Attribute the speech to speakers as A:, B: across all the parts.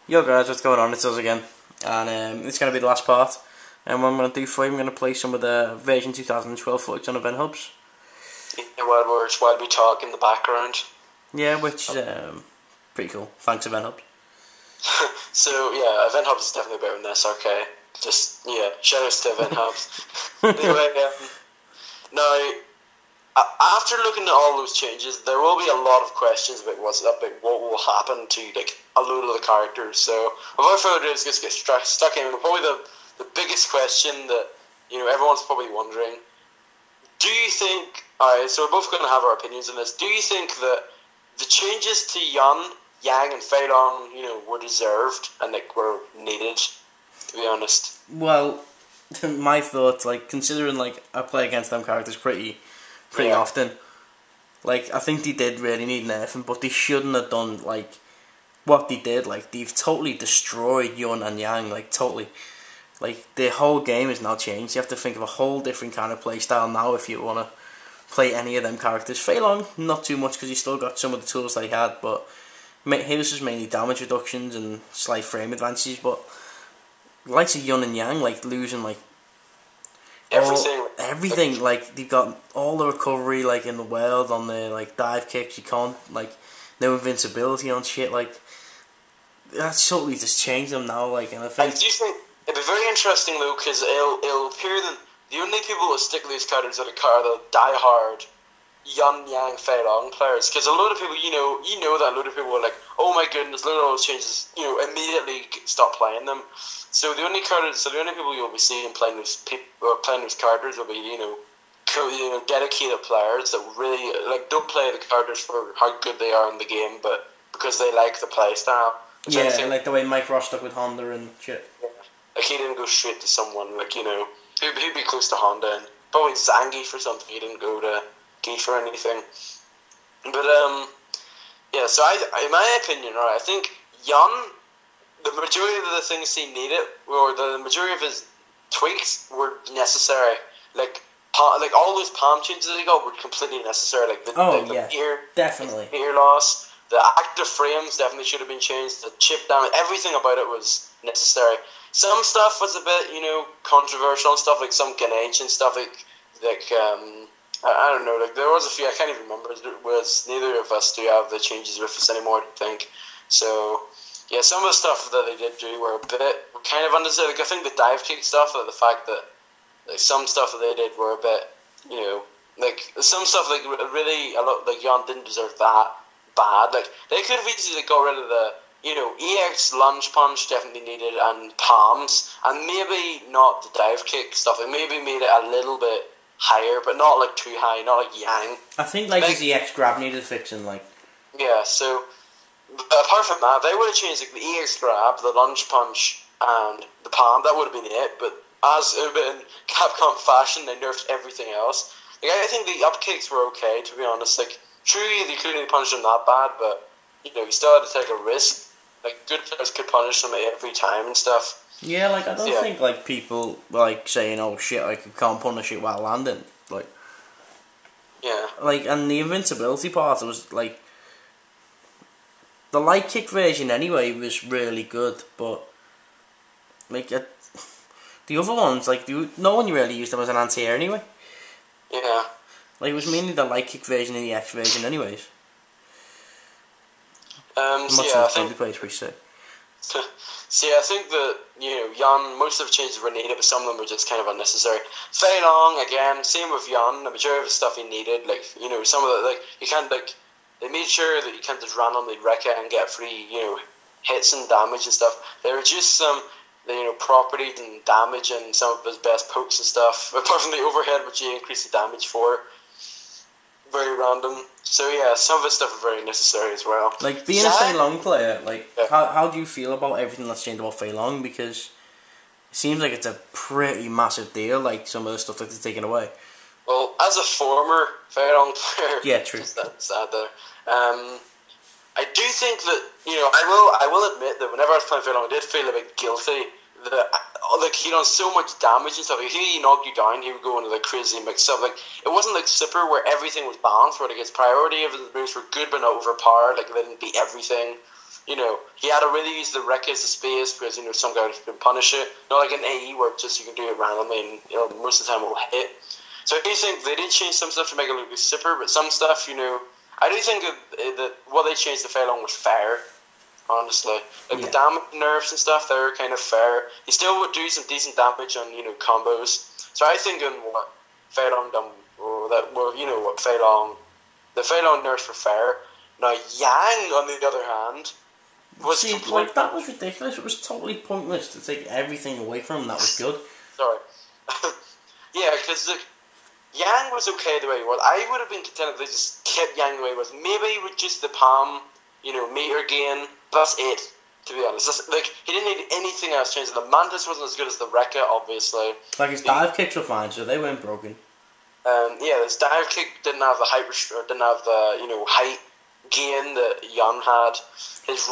A: Yo guys, what's going on? It's us again, and it's going to be the last part. And what I'm going to do for you, I'm going to play some of the version 2012 footage on Event Hubs.
B: Yeah, while we talk in the background.
A: Yeah, which is pretty cool. Thanks, Event Hubs.
B: So yeah, Event Hubs is definitely better than this. Okay, just yeah, shout outs to Event Hubs. Anyway, now after looking at all those changes, there will be a lot of questions about what will happen to like a load of the characters. So without further ado, let's just get stuck in. Probably the biggest question that everyone's probably wondering: do you think? Alright, so we're both going to have our opinions on this. Do you think that the changes to Yun, Yang, and Pdaaaawg, were deserved and were needed? To be honest.
A: Well, my thoughts, considering I play against them characters pretty often. I think they did really need nerfing, but they shouldn't have done what they did. They've totally destroyed Yun and Yang. Totally. The whole game is now changed. You have to think of a whole different kind of play style now if you want to play any of them characters. Pdaaaawg, not too much because you still got some of the tools that he had, but his is mainly damage reductions and slight frame advantages. But likes of Yun and Yang, losing everything. They've got all the recovery in the world on the dive kicks. You can't no invincibility on shit. That's totally just changed them now. And I think.
B: Do you think it'd be very interesting though, because it'll appear that the only people that stick to these characters are the die-hard Yun, Yang, Pdaaaawg players. Because a lot of people, that a lot of people are like, oh my goodness, look at all those changes. Immediately stop playing them. So the only people you'll be seeing playing those characters will be dedicated players that really don't play the characters for how good they are in the game, but because they like the play style.
A: Yeah, like the way Mike Ross stuck with Honda and shit.
B: Yeah. He didn't go straight to someone he'd be close to Honda and probably Zangief for something. He didn't go to Geef or anything. But yeah. So in my opinion, right, I think Yun, the majority of the things he needed, or the majority of his tweaks, were necessary. All those palm changes that he got were completely necessary.
A: Definitely.
B: The ear loss, the active frames definitely should have been changed. The chip down, everything about it was necessary. Some stuff was a bit, controversial and stuff, some Ganesh and stuff, I don't know, there was a few, I can't even remember, neither of us do have the changes with us anymore, I don't think. So, yeah, some of the stuff that they did do were kind of unnecessary. I think the dive kick stuff, the fact that, some stuff that they did were a bit, some stuff, really, a lot, Yun didn't deserve that bad. They could have easily got rid of the, EX lunge punch definitely needed, and palms, and maybe not the dive kick stuff. It maybe made it a little bit higher, but not too high, not like Yang.
A: I think his EX grab needed fixing.
B: Yeah, so apart from that, they would have changed the EX grab, the lunge punch, and the palm. That would have been it. But as in Capcom fashion, they nerfed everything else. I think the up kicks were okay, to be honest. Truly, they couldn't really punish them that bad, but you still had to take a risk. Good players could punish them every time and stuff.
A: Yeah, I don't think people saying, "Oh shit, I can't punish it while landing."
B: Yeah.
A: And the invincibility part was the light kick version anyway was really good, but the other ones no one really used them as an anti-air anyway.
B: Yeah.
A: It was mainly the light kick version and the X version anyways.
B: I think
A: pretty sick.
B: I think that Yun, most of the changes were needed, but some of them were just kind of unnecessary. Pdaaaawg again, same with Yun. The majority of the stuff he needed, some of the you can't they made sure that you can't just randomly wreck it and get free hits and damage and stuff. They reduced some properties and damage and some of his best pokes and stuff. Apart from the overhead, which he increased the damage for. Very random. So yeah, some of this stuff is very necessary as well.
A: Being a Pdaaaawg player, how do you feel about everything that's changed about Pdaaaawg? Because it seems like it's a pretty massive deal, some of the stuff that they're taking away.
B: Well, as a former Pdaaaawg player,
A: yeah, true.
B: That's sad there. I do think that I will admit that whenever I was playing Pdaaaawg, I did feel a bit guilty. That he done so much damage and stuff. If he knocked you down, he would go into crazy mix up. It wasn't like Super where everything was balanced, where his priority of his moves were good but not overpowered. They didn't beat everything. you know, he had to really use the wreck as a space because, you know, some guys can punish it. Not like an AE where just you can do it randomly and, you know, most of the time it will hit. So I do think they did change some stuff to make it look super, but some stuff, you know, I do think that what they changed to Feilong was fair, honestly. Like the damage nerfs and stuff, they're kind of fair. He still would do some decent damage on, you know, combos. So I think in what Feilong done, the Feilong nerfs were fair. Now Yang, on the other hand, was
A: like that was ridiculous. It was totally pointless to take everything away from him. That was good.
B: Sorry. Yeah, because Yang was okay the way he was. I would have been content if they just kept Yang the way he was. Maybe with just the palm, you know, meter gain. That's it, to be honest. Like, he didn't need anything else changed. The Mantis wasn't as good as the Rekka, obviously.
A: Like, his dive kicks were fine, so they weren't broken.
B: Yeah, his dive kick didn't have the height didn't have the, you know, height gain that Yun had. His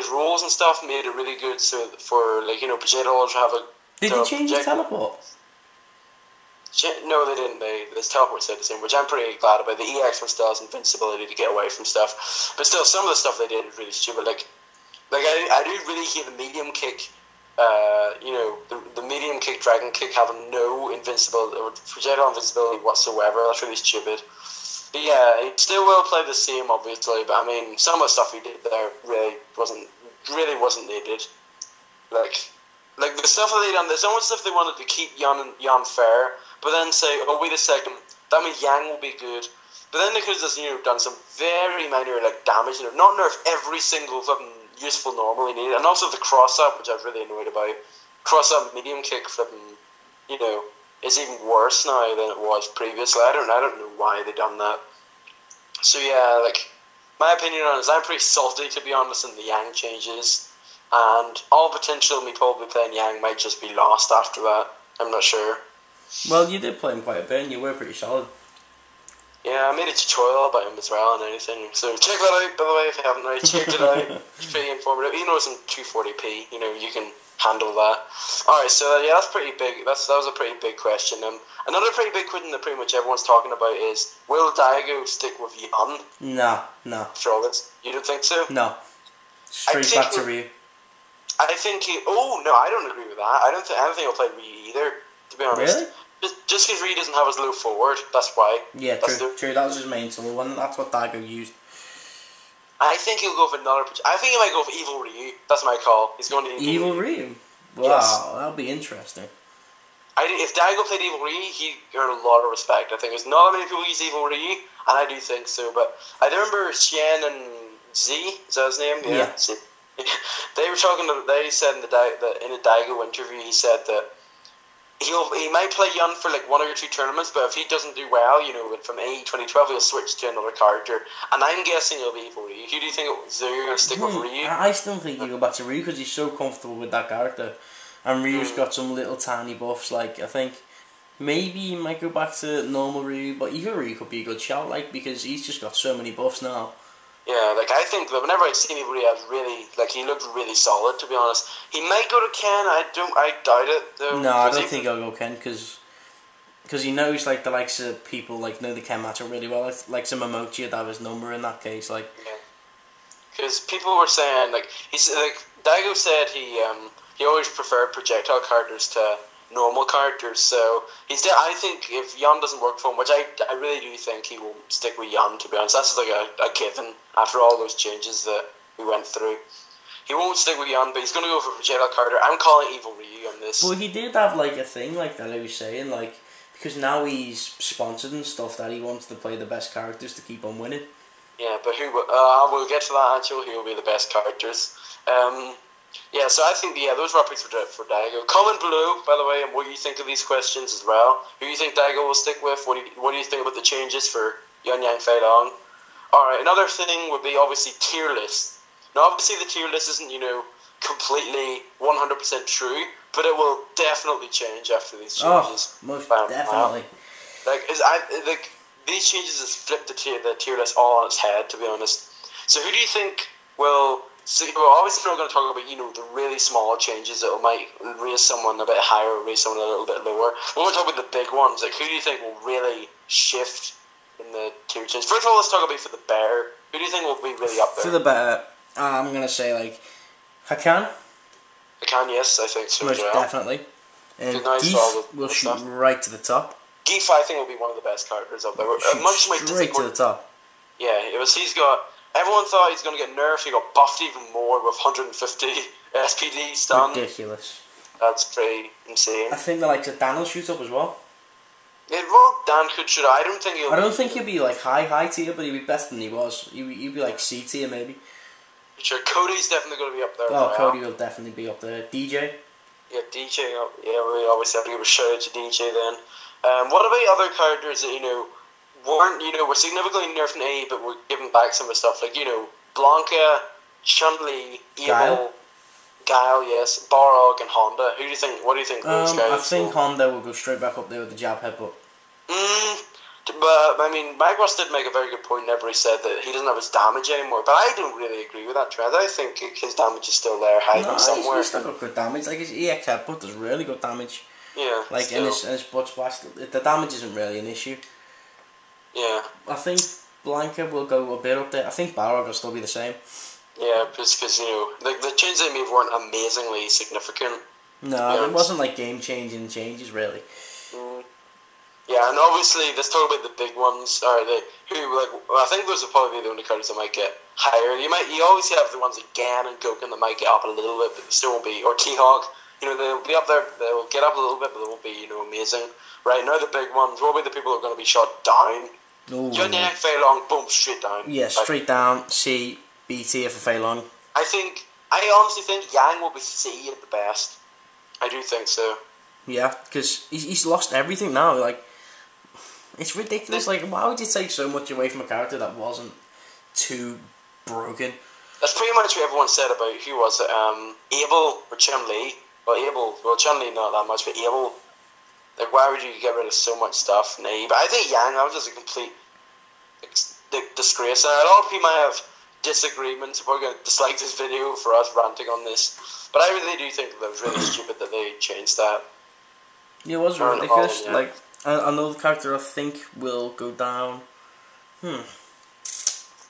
B: rolls and stuff made it really good. So for, like, you know, Vegeta Ultra have a.
A: Did they change his teleport?
B: No, they didn't. His teleport stayed the same, which I'm pretty glad about. The EX one still has invincibility to get away from stuff, but still, some of the stuff they did is really stupid. Like I do really hate the medium kick. You know, the medium kick, dragon kick, having no invincibility or projectile invincibility whatsoever. That's really stupid. But yeah, he still will play the same, obviously. But I mean, some of the stuff he did there really wasn't needed. Like the stuff that they done, there's so much stuff they wanted to keep Yan fair, but then say, oh wait a second, that means Yang will be good. But then they could have just, you know, done some very minor like damage, you know, not nerf every single fucking useful normal he needed, and also the cross up, which I was really annoyed about. Cross up medium kick flipping, you know, is even worse now than it was previously. I don't know why they done that. So yeah, like my opinion on it is I'm pretty salty, to be honest, in the Yang changes. And all potential of me probably playing Yang might just be lost after that. I'm not sure.
A: Well, you did play him quite a bit and you were pretty solid.
B: Yeah, I made a tutorial about him as well and anything. So check that out, by the way, if you haven't already checked it out. It's pretty informative. Even though it's in 240p, you know, you can handle that. Alright, so yeah, that's pretty big. That was a pretty big question. Another pretty big question that pretty much everyone's talking about is, will Pdaaaawg stick with Yun?
A: No.
B: For all this? You don't think so?
A: No. Straight back to Ryu.
B: I think I don't agree with that. I don't think he'll play Ryu either, to be honest.
A: Really?
B: Just because Ryu doesn't have his low forward, that's why.
A: Yeah, true. That was his main tool one. That's what Pdaaaawg used.
B: I think he'll go for another. I think he might go for Evil Ryu. That's my call. He's going to
A: Evil Ryu. Wow, yes. That'll be interesting.
B: If Pdaaaawg played Evil Ryu, he'd earn a lot of respect. I think there's not that many people use Evil Ryu, and I do think so. But I remember Xian and Z, is that his name? Yeah. They were talking. They said in a Pdaaaawg interview, he said that he might play Yun for like 1 or 2 tournaments, but if he doesn't do well, you know, from AE 2012, he'll switch to another character. And I'm guessing it'll be for Ryu. Who do you think you're going to stick with Ryu?
A: I still think you go back to Ryu because he's so comfortable with that character, and Ryu's got some little tiny buffs. Like I think maybe he might go back to normal Ryu, but Evil Ryu could be a good shout, like because he's just got so many buffs now.
B: Yeah, like I think that whenever I've seen Evil Ryu, he looked really solid. To be honest, he might go to Ken. I doubt it though.
A: No, I don't think I'll go Ken because he knows like the likes of people like know the Ken matchup really well. Like some Momochi would have his number in that case. Like,
B: because people were saying Daigo said he always preferred projectile characters to normal characters, so I think if Yun doesn't work for him, which I really do think he will stick with Yun, to be honest. That's like a given after all those changes that we went through. He won't stick with Yun, but he's going to go for projectile character. I'm calling Evil Ryu on this.
A: Well, he did have like a thing like that I was saying, like because now he's sponsored and stuff that he wants to play the best characters to keep on winning.
B: Yeah, but we'll get to that actually. Who will be the best characters? Yeah, so I think those were our picks for Pdaaaawg. Comment below, by the way, and what you think of these questions as well. Who you think Pdaaaawg will stick with? What do you think about the changes for Yun Yang Feilong? Alright, another thing would be obviously tier list. Now obviously the tier list isn't, you know, completely 100% true, but it will definitely change after these changes.
A: Oh, most definitely.
B: These changes has flipped the tier list all on its head, to be honest. So who do you think will... So obviously we're going to talk about, you know, the really small changes that might raise someone a bit higher or raise someone a little bit lower. We're going to talk about the big ones. Like, who do you think will really shift in the tier change? First of all, let's talk about for the bear. Who do you think will be really up there?
A: For the bear, I'm gonna say like Hakan.
B: Hakan, yes, I think so.
A: Most definitely. And
B: nice
A: Geef will shoot right to the top.
B: Geef, I think, will be one of the best characters up there. Much to my
A: straight to the top.
B: Yeah, he's got. Everyone thought he's going to get nerfed. He got buffed even more with 150 SPD stun.
A: Ridiculous.
B: That's pretty insane.
A: I think the likes of Dan will shoot up as well.
B: Yeah, well, Dan could shoot. I don't think
A: he'll be like high tier, but he'll be better than he was. He'll be like C tier maybe.
B: Sure, Cody's definitely going to be up there.
A: Oh, Cody will definitely be up there. DJ.
B: Yeah, DJ. Yeah, we obviously have to give a shout out to DJ then. What about other characters that weren't were significantly nerfed in AE, but were given back some of the stuff like Blanca, Chun-Li, Evil, Guile, yes, Pdaaaawg, and Honda. Who do you think? What do you think? Those guys
A: I think Honda will go straight back up there with the jab headbutt.
B: But I mean, Magros did make a very good point whenever he said that he doesn't have his damage anymore. But I don't really agree with that trend. I think his damage is still there, hiding somewhere.
A: He's still got good damage. Like his EX headbutt does really good damage.
B: Yeah.
A: Like in his butt splash, the damage isn't really an issue.
B: Yeah.
A: I think Blanca will go a bit up there. I think Pdaaaawg will still be the same.
B: Yeah, just because the changes they made weren't amazingly significant.
A: No, it wasn't like game-changing changes really.
B: Yeah, and obviously let's talk about the big ones. I think those will probably be the only characters that might get higher. You always have the ones like Gan and Goken that might get up a little bit, but they still won't be. Or Pdaaaawg, they'll be up there. They'll get up a little bit, but they won't be amazing. Right now, the big ones. What will be the people who are going to be shot down? Yunyak, Fei Long, boom, straight down.
A: Yeah, straight down. C, B tier for Fei Long.
B: I honestly think Yang will be C at the best. I do think so. Yeah,
A: because he's lost everything now. Like, it's ridiculous. Like, why would you take so much away from a character that wasn't too broken?
B: That's pretty much what everyone said about who was it? Abel or Chun-Li. Well, Chun-Li not that much, but Abel. Like, why would you get rid of so much stuff? But I think Yang, that was just a complete disgrace. And a lot of people might have disagreements. We're going to dislike this video for us ranting on this. But I really do think that it was really stupid that they changed that.
A: Yeah, it was ridiculous. Like, another character I think will go down.
B: Yeah,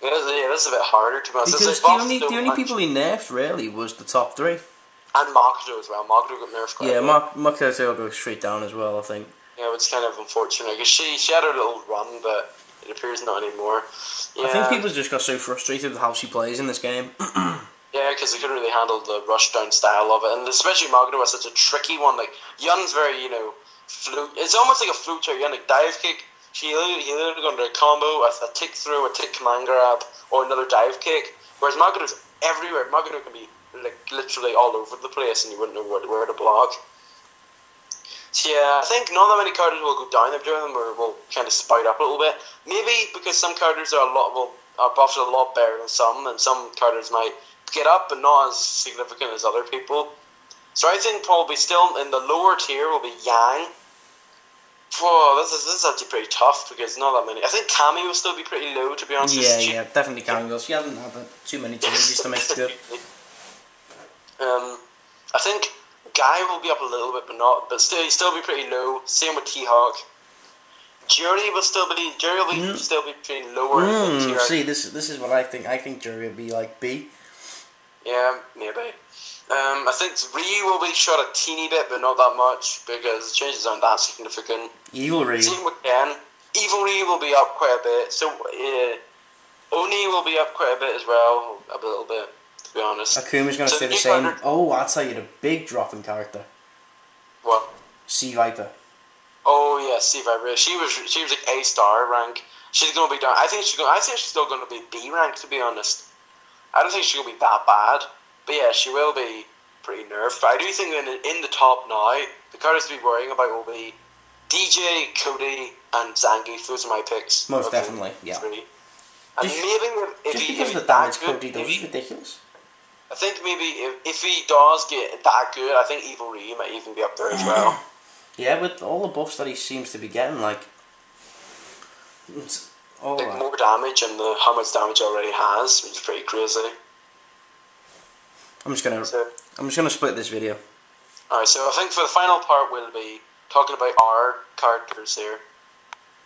B: this is a bit harder to be honest.
A: Because the only people he nerfed really was the top three.
B: And Makoto as well. Makoto got nerfed quite a bit.
A: Makoto will go straight down as well, I think.
B: Yeah, it's kind of unfortunate because she had her little run, but it appears not anymore. Yeah.
A: I think people just got so frustrated with how she plays in this game.
B: Yeah, because they couldn't really handle the rush down style of it, and especially Makoto was such a tricky one. Like Yun's very, fluke. It's almost like a fluke to Yun, like dive kick. He either going to a combo, a tick through, a tick command grab, or another dive kick. Whereas Makoto's everywhere. Makoto can be like literally all over the place, and you wouldn't know where to block. So yeah, I think not that many characters will go down. If them will kind of spout up a little bit. Maybe because some characters are buffed a lot better than some, and some characters might get up, but not as significant as other people. So I think probably still in the lower tier will be Yang. Whoa, this is actually pretty tough because not that many. I think Cammy will still be pretty low, to be honest.
A: Yeah, definitely Cammy will. She hasn't had too many changes to make it good.
B: I think Guy will be up a little bit, but still be pretty low. Same with Pdaaaawg. Jury will still be pretty lower. Tier.
A: See, this is what I think. I think Jury will be like B.
B: Yeah, maybe. I think Ryu will be shot a teeny bit, but not that much because the changes aren't that significant.
A: Evil Ryu.
B: Same with Ken. Evil Ryu will be up quite a bit. So Oni will be up quite a bit as well, a little bit, to be honest.
A: Akuma's going to stay the same. Oh, I'll tell you the big drop in character.
B: What?
A: Sea Viper.
B: Oh yeah, Sea Viper. She was like A-star rank. She's going to be down. I think she's still going to be B rank, to be honest. I don't think she's going to be that bad. But yeah, she will be pretty nerfed. But I do think that in the top now, the characters to be worrying about will be DJ, Cody, and Zangief. Those are my picks.
A: Most definitely, yeah.
B: And maybe
A: just because of the damage Cody does is ridiculous.
B: I think maybe if he does get that good, I think Evil Ryu might even be up there as well.
A: Yeah, with all the buffs that he seems to be getting, like
B: more damage and how much damage he already has, which is pretty crazy.
A: I'm just gonna split this video.
B: Alright, so I think for the final part we'll be talking about our characters here.